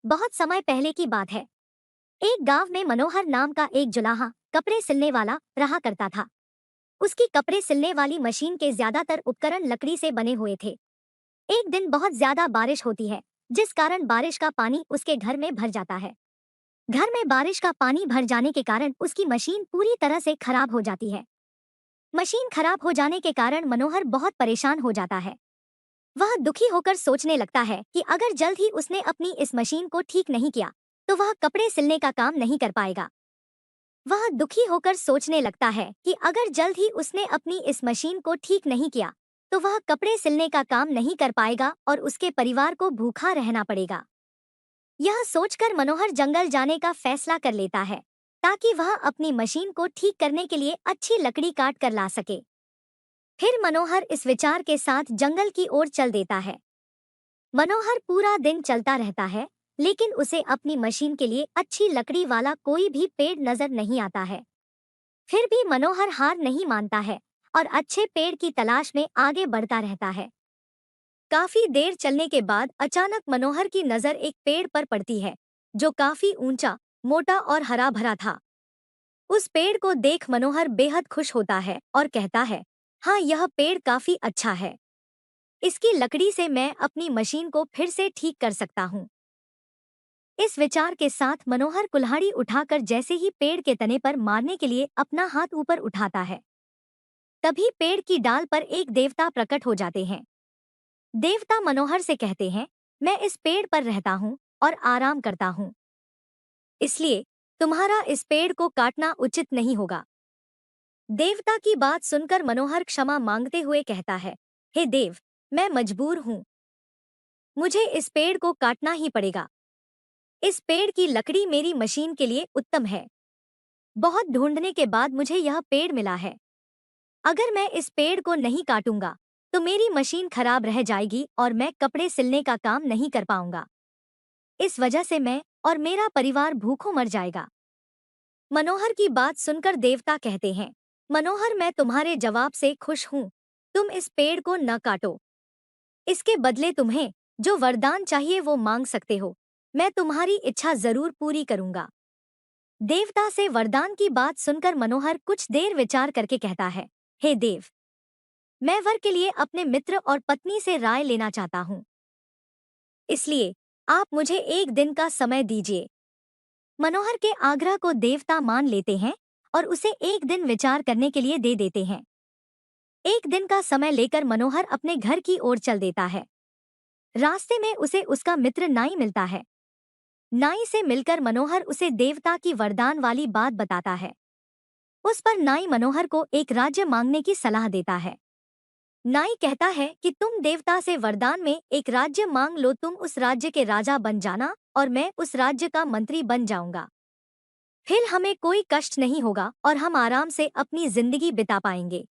बहुत समय पहले की बात है। एक गांव में मनोहर नाम का एक जुलाहा कपड़े सिलने वाला रहा करता था। उसकी कपड़े सिलने वाली मशीन के ज्यादातर उपकरण लकड़ी से बने हुए थे। एक दिन बहुत ज्यादा बारिश होती है, जिस कारण बारिश का पानी उसके घर में भर जाता है। घर में बारिश का पानी भर जाने के कारण उसकी मशीन पूरी तरह से खराब हो जाती है। मशीन खराब हो जाने के कारण मनोहर बहुत परेशान हो जाता है। वह दुखी होकर सोचने लगता है कि अगर जल्द ही उसने अपनी इस मशीन को ठीक नहीं किया तो वह कपड़े सिलने का काम नहीं कर पाएगा। वह दुखी होकर सोचने लगता है कि अगर जल्द ही उसने अपनी इस मशीन को ठीक नहीं किया तो वह कपड़े सिलने का काम नहीं कर पाएगा और उसके परिवार को भूखा रहना पड़ेगा। यह सोचकर मनोहर जंगल जाने का फैसला कर लेता है ताकि वह अपनी मशीन को ठीक करने के लिए अच्छी लकड़ी काट कर ला सके। फिर मनोहर इस विचार के साथ जंगल की ओर चल देता है। मनोहर पूरा दिन चलता रहता है, लेकिन उसे अपनी मशीन के लिए अच्छी लकड़ी वाला कोई भी पेड़ नजर नहीं आता है। फिर भी मनोहर हार नहीं मानता है और अच्छे पेड़ की तलाश में आगे बढ़ता रहता है। काफी देर चलने के बाद अचानक मनोहर की नजर एक पेड़ पर पड़ती है, जो काफी ऊंचा, मोटा और हरा भरा था। उस पेड़ को देख मनोहर बेहद खुश होता है और कहता है, हाँ, यह पेड़ काफी अच्छा है। इसकी लकड़ी से मैं अपनी मशीन को फिर से ठीक कर सकता हूँ। इस विचार के साथ मनोहर कुल्हाड़ी उठाकर जैसे ही पेड़ के तने पर मारने के लिए अपना हाथ ऊपर उठाता है, तभी पेड़ की डाल पर एक देवता प्रकट हो जाते हैं। देवता मनोहर से कहते हैं, मैं इस पेड़ पर रहता हूँ और आराम करता हूँ, इसलिए तुम्हारा इस पेड़ को काटना उचित नहीं होगा। देवता की बात सुनकर मनोहर क्षमा मांगते हुए कहता है, हे देव, मैं मजबूर हूँ, मुझे इस पेड़ को काटना ही पड़ेगा। इस पेड़ की लकड़ी मेरी मशीन के लिए उत्तम है। बहुत ढूंढने के बाद मुझे यह पेड़ मिला है। अगर मैं इस पेड़ को नहीं काटूंगा तो मेरी मशीन खराब रह जाएगी और मैं कपड़े सिलने का काम नहीं कर पाऊंगा। इस वजह से मैं और मेरा परिवार भूखों मर जाएगा। मनोहर की बात सुनकर देवता कहते हैं, मनोहर, मैं तुम्हारे जवाब से खुश हूँ। तुम इस पेड़ को न काटो। इसके बदले तुम्हें जो वरदान चाहिए वो मांग सकते हो। मैं तुम्हारी इच्छा जरूर पूरी करूंगा। देवता से वरदान की बात सुनकर मनोहर कुछ देर विचार करके कहता है, हे देव, मैं वर के लिए अपने मित्र और पत्नी से राय लेना चाहता हूँ, इसलिए आप मुझे एक दिन का समय दीजिए। मनोहर के आग्रह को देवता मान लेते हैं और उसे एक दिन विचार करने के लिए दे देते हैं। एक दिन का समय लेकर मनोहर अपने घर की ओर चल देता है। रास्ते में उसे उसका मित्र नाई मिलता है। नाई से मिलकर मनोहर उसे देवता की वरदान वाली बात बताता है। उस पर नाई मनोहर को एक राज्य मांगने की सलाह देता है। नाई कहता है कि तुम देवता से वरदान में एक राज्य मांग लो, तुम उस राज्य के राजा बन जाना और मैं उस राज्य का मंत्री बन जाऊंगा। फिर हमें कोई कष्ट नहीं होगा और हम आराम से अपनी जिंदगी बिता पाएंगे।